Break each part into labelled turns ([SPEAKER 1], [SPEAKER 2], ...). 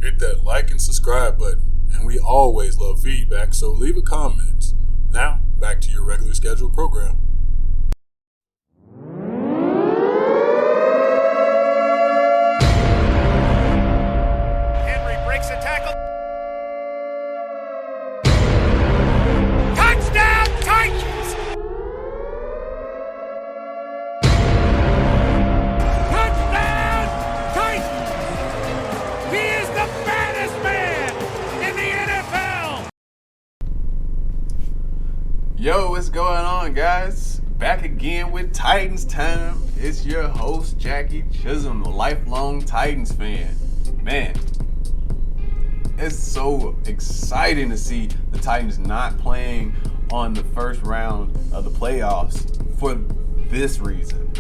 [SPEAKER 1] hit that like and subscribe button. And we always love feedback, so leave a comment. Now, back to your regular scheduled program.
[SPEAKER 2] Henry breaks a tackle. Touchdown, Titans! Touchdown, Titans! He is the baddest man in the NFL!
[SPEAKER 3] Yo, what's going on, guys? Back again with Titans time. It's your host, Jackie Chism, a lifelong Titans fan. Man, it's so exciting to see the Titans not playing on the first round of the playoffs for this reason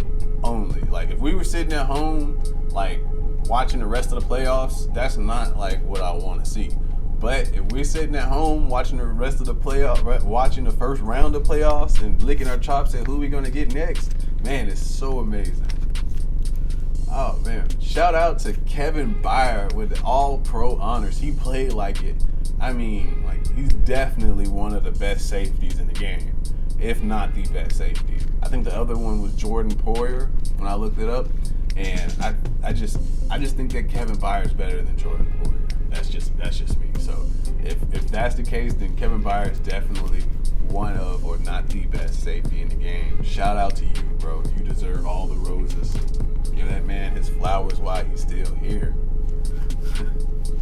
[SPEAKER 3] only. Like, if we were sitting at home, like, watching the rest of the playoffs, that's not, like, what I want to see. But if we're sitting at home watching the rest of the playoff, watching the first round of playoffs and licking our chops at who we're going to get next, man, it's so amazing. Oh, man. Shout out to Kevin Byard with the All-Pro honors. He played like it. I mean, like, he's definitely one of the best safeties in the game, if not the best safety. I think the other one was Jordan Poyer when I looked it up. And I just think that Kevin Byard's better than Jordan Poyer. That's just me. So if that's the case, then Kevin Byard is definitely one of, or not the best safety in the game. Shout out to you, bro. You deserve all the roses. Give that man his flowers while he's still here.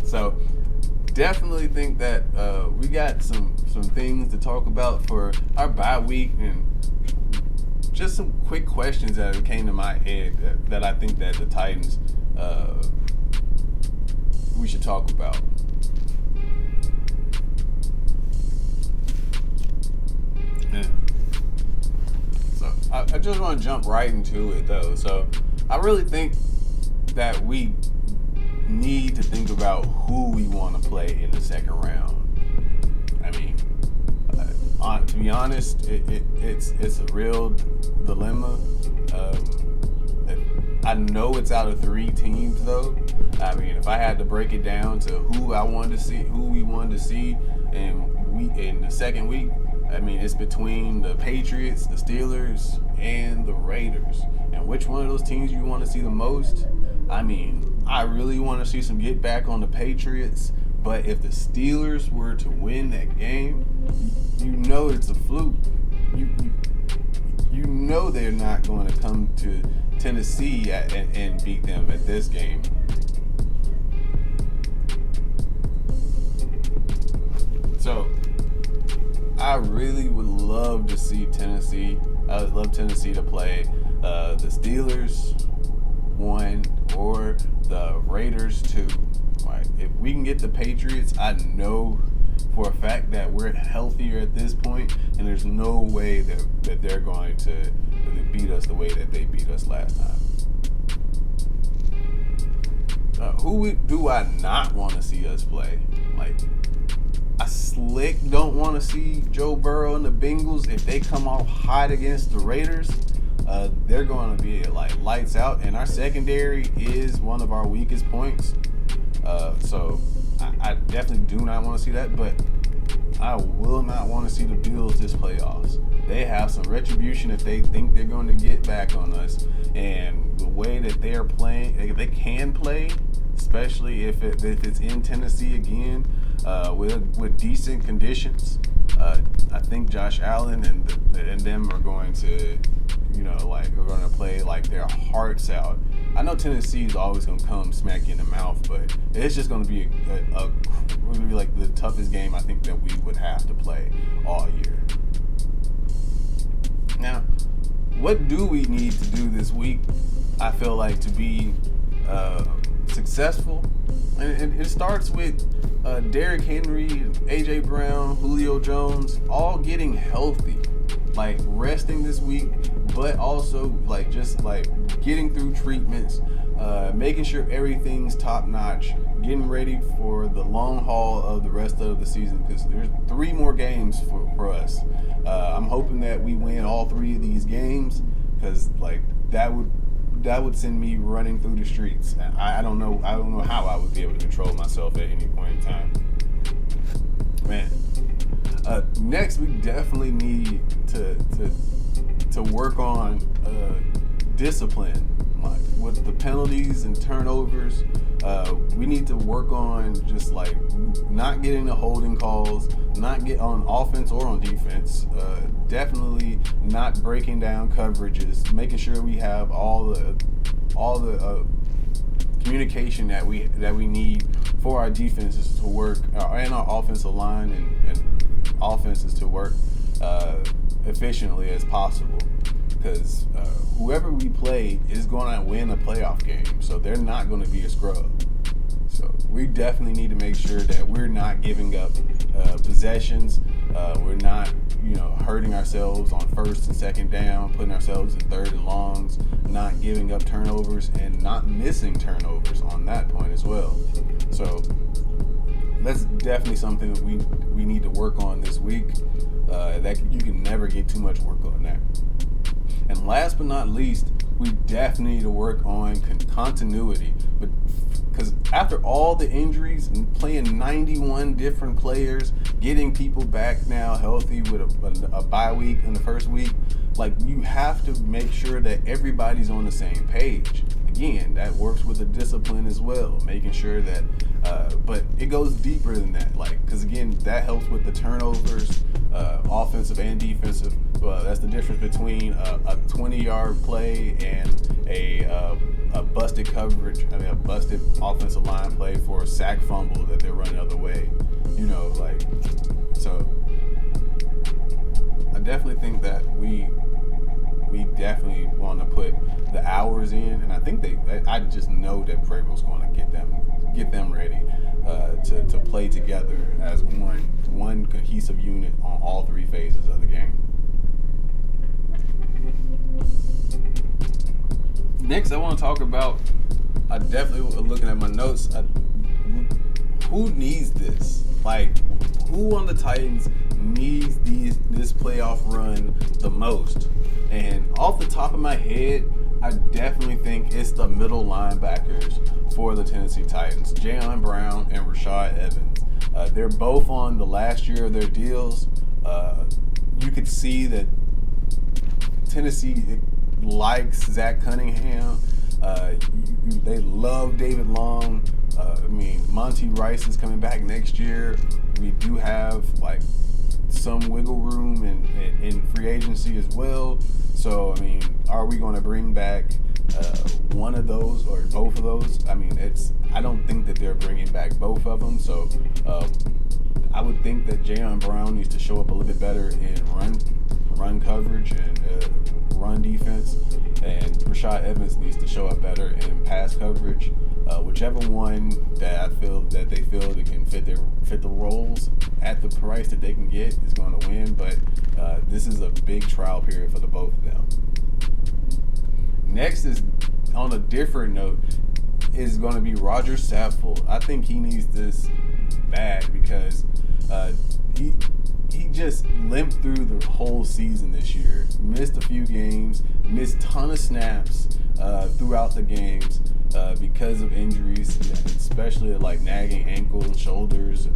[SPEAKER 3] So definitely think that we got some things to talk about for our bye week, and just some quick questions that came to my head that I think that the Titans we should talk about. Yeah. So I just want to jump right into it, though. So I really think that we need to think about who we want to play in the second round. I mean, to be honest, it's a real dilemma. I know it's out of 3 teams, though. I mean, if I had to break it down to who we wanted to see, in the second week, I mean, it's between the Patriots, the Steelers, and the Raiders. And which one of those teams you want to see the most? I mean, I really want to see some get back on the Patriots. But if the Steelers were to win that game, you know it's a fluke. You know they're not going to come to Tennessee and beat them at this game. So I really would love to see Tennessee. I would love Tennessee to play the Steelers 1 or the Raiders 2. Right? If we can get the Patriots, I know for a fact that we're healthier at this point, and there's no way that they're going to beat us the way that they beat us last time. Who do I not want to see us play? Like, I slick don't want to see Joe Burrow and the Bengals. If they come off hot against the Raiders, they're going to be like lights out, and our secondary is one of our weakest points. So I definitely do not want to see that, but I will not want to see the Bills this playoffs. They have some retribution that they think they're going to get back on us, and the way that they are playing, they can play, especially if it's in Tennessee again, with decent conditions. I think Josh Allen and them are going to, are going to play like their hearts out. I know Tennessee is always going to come smack you in the mouth, but it's just going to be like the toughest game I think that we would have to play all year. Now, what do we need to do this week, I feel like, to be successful? And it starts with Derrick Henry, A.J. Brown, Julio Jones, all getting healthy. Like, resting this week, but also, just getting through treatments, making sure everything's top-notch, getting ready for the long haul of the rest of the season, because there's 3 more games for us. I'm hoping that we win all 3 of these games, because, that would would send me running through the streets. I don't know how I would be able to control myself at any point in time. Man. Next, we definitely need to work on discipline, like with the penalties and turnovers. We need to work on just like not getting the holding calls, not get on offense or on defense. Definitely not breaking down coverages, making sure we have all the communication that we need for our defenses to work and our offensive line and offenses to work efficiently as possible, because whoever we play is going to win a playoff game, so they're not going to be a scrub. So we definitely need to make sure that we're not giving up possessions. We're not, hurting ourselves on first and second down, putting ourselves in third and longs, not giving up turnovers, and not missing turnovers on that point as well. So that's definitely something that we need to work on this week. That you can never get too much work on that. And last but not least, we definitely need to work on continuity. But because after all the injuries and playing 91 different players, getting people back now healthy with a bye week in the first week, like you have to make sure that everybody's on the same page. Again, that works with the discipline as well, making sure that, but it goes deeper than that, like, because again, that helps with the turnovers, offensive and defensive. That's the difference between a 20-yard play and a busted coverage, a busted offensive line play for a sack fumble that they're running the other way. So I definitely think that we definitely want to put the hours in, and I think I just know that Vrabel's going to get them ready to play together as one cohesive unit on all three phases of the game. Next, I want to talk about, I definitely looking at my notes, who needs this? Like, who on the Titans needs this playoff run the most? And off the top of my head, I definitely think it's the middle linebackers for the Tennessee Titans, Jayon Brown and Rashad Evans. They're both on the last year of their deals. You could see that Tennessee likes Zach Cunningham. They love David Long. Monty Rice is coming back next year. We do have like some wiggle room in free agency as well. So, are we going to bring back one of those or both of those? I don't think that they're bringing back both of them. So, I would think that Jayon Brown needs to show up a little bit better in run coverage and run defense, and Rashad Evans needs to show up better in pass coverage. Whichever one that they feel that can fit the roles at the price that they can get is going to win. But this is a big trial period for the both of them. Next is, on a different note, is going to be Roger Saffold. I think he needs this bad because he just limped through the whole season this year. Missed a few games, missed a ton of snaps throughout the games because of injuries, especially like nagging ankles, shoulders.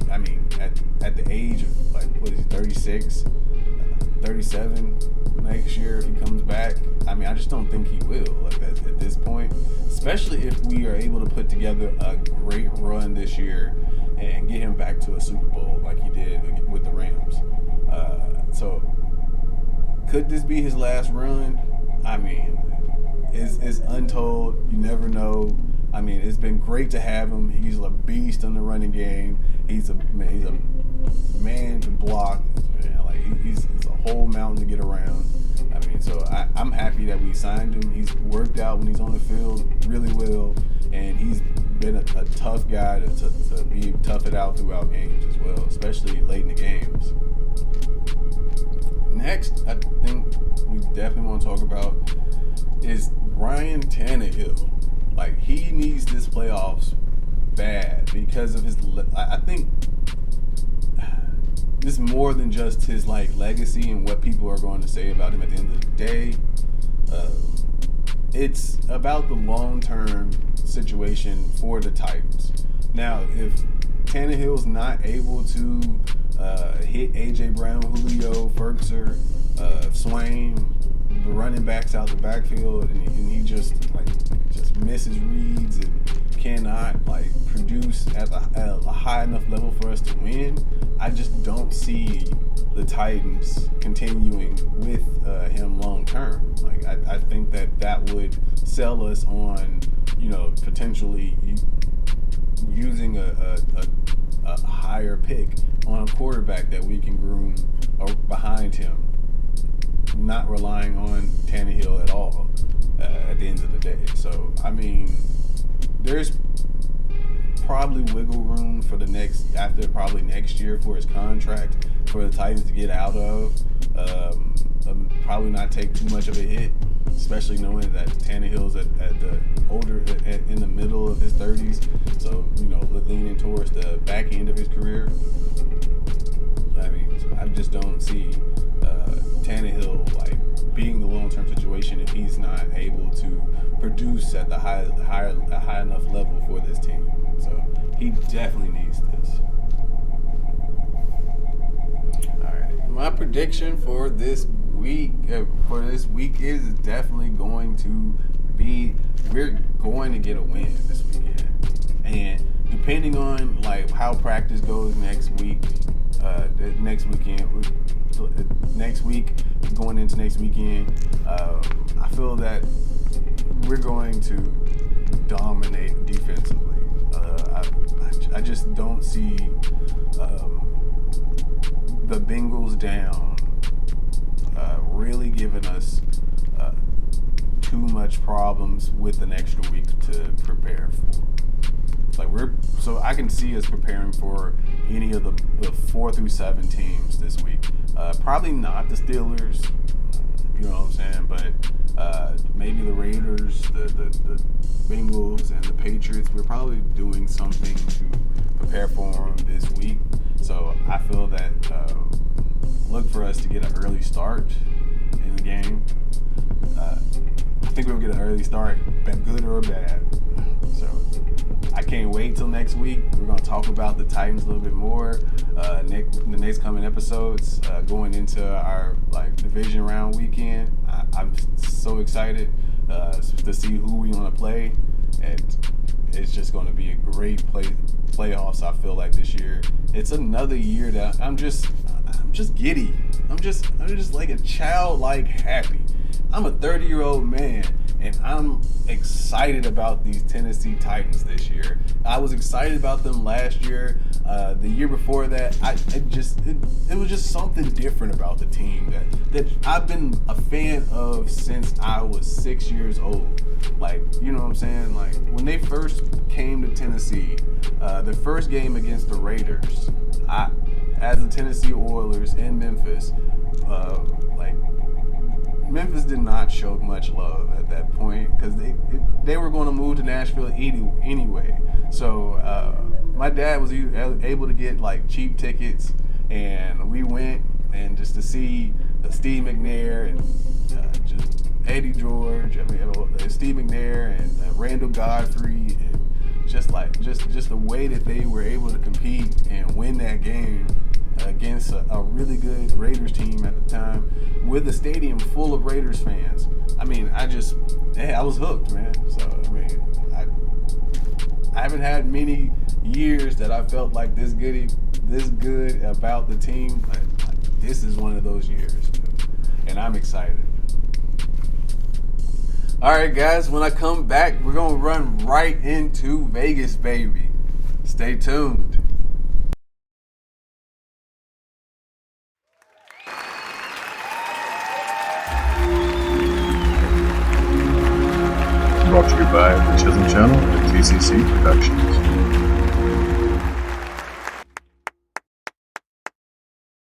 [SPEAKER 3] At the age of, like, what is he, 36, 37 next year if he comes back. I just don't think he will, like, at this point, especially if we are able to put together a great run this year and get him back to a Super Bowl like he did with the Rams. So could this be his last run? It's untold. You never know. It's been great to have him. He's a beast in the running game. He's a man to block. He's a whole mountain to get around. So I'm happy that we signed him. He's worked out when he's on the field really well, and he's been a tough guy to be tough it out throughout games as well, especially late in the games. Next, I think we definitely want to talk about is Ryan Tannehill. Like, he needs this playoffs bad because of his. I think this is more than just his legacy and what people are going to say about him at the end of the day. it's about the long-term situation for the Titans. Now, if Tannehill's not able to hit A.J. Brown, Julio, Ferguson, Swain, the running backs out the backfield, and he just misses reads and cannot produce at a high enough level for us to win, I just don't see the Titans continuing with him long term. I think that would sell us on, potentially using a higher pick on a quarterback that we can groom behind him, not relying on Tannehill at all at the end of the day. So, there's probably wiggle room for probably next year for his contract for the Titans to get out of. Probably not take too much of a hit, especially knowing that Tannehill's at the older, in the middle of his 30s. So, leaning towards the back end of his career. I just don't see Tannehill being the long-term situation if he's not able to produce at the high enough level for this team. So he definitely needs this. All right, my prediction for this week is definitely going to be we're going to get a win this weekend, and depending on how practice goes next week, going into next weekend, I feel that we're going to dominate defensively. I just don't see the Bengals down really giving us too much problems with an extra week to prepare for. So I can see us preparing for any of the 4 through 7 teams this week. Probably not the Steelers, you know what I'm saying, but maybe the Raiders, the Bengals, and the Patriots. We're probably doing something to prepare for them this week. So I feel that look for us to get an early start in the game. I think we'll get an early start, good or bad. So I can't wait till next week. We're going to talk about the Titans a little bit more in the next coming episodes, going into our division round weekend. I'm so excited to see who we want to play, and it's just going to be a great playoffs. I feel like this year it's another year that I'm just giddy. I'm just like a childlike happy. I'm a 30-year-old man, and I'm excited about these Tennessee Titans this year. I was excited about them last year. The year before that, it was just something different about the team that I've been a fan of since I was 6 years old. You know what I'm saying? When they first came to Tennessee, the first game against the Raiders, as the Tennessee Oilers in Memphis, Memphis did not show much love at that point because they were going to move to Nashville anyway. So my dad was able to get cheap tickets, and we went, and just to see Steve McNair and just Eddie George, Steve McNair and Randall Godfrey, and just the way that they were able to compete and win that game against a really good Raiders team at the time, with a stadium full of Raiders fans. I was hooked, man. So I haven't had many years that I felt this good about the team. This is one of those years, and I'm excited. All right, guys, when I come back, we're gonna run right into Vegas, baby. Stay tuned.
[SPEAKER 1] Brought to you by the Chism Channel and TCC Productions.